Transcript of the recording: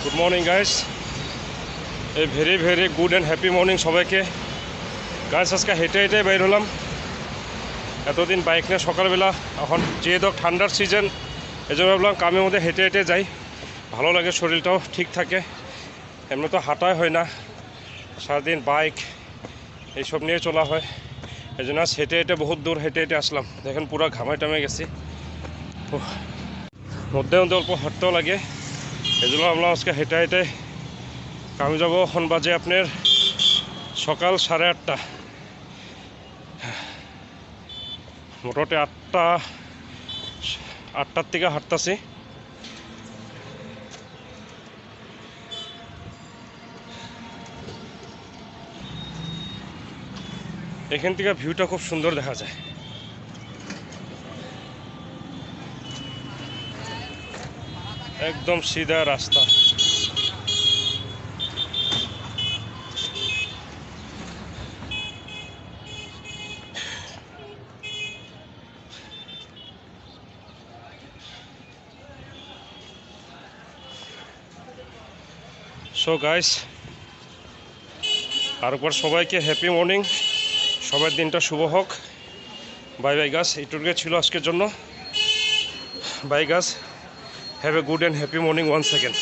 Good morning guys, a very good and happy morning সবাইকে। Guys আজকে হেঁটে হেঁটে বের হলাম। এতদিন বাইক নিয়ে সকালবেলা, এখন যেহেতু ঠান্ডার সিজন, এই জন্য ভাবলাম কামের মধ্যে হেঁটে হেঁটে যাই, ভালো লাগে, শরীরটাও ঠিক থাকে। এমনি তো হাঁটাই হয় না, সারাদিন বাইক এইসব নিয়ে চলা হয়। এই জন্য আজ হেঁটে হেঁটে বহুত দূর হেঁটে হেঁটে আসলাম। দেখেন পুরো ঘামে টামে গেছি, মধ্যে মধ্যে অল্প হাঁটতেও লাগে। এই জন্য ভাবলাম আজকে হেঁটে হেঁটে কামে যাব। এখন বাজে আপনার সকাল 8:30। মোটামুটি 8টার থেকে হাঁটতেছি। এখান থেকে ভিউটা খুব সুন্দর দেখা যায়। একদম সিধা রাস্তা। সো গাইস, তারপর সবাইকে হ্যাপি মর্নিং, সবার দিনটা শুভ হোক। বাই বাই গাছ, এইটুকুই ছিল আজকের জন্য। Bye guys, have a good and happy morning once second.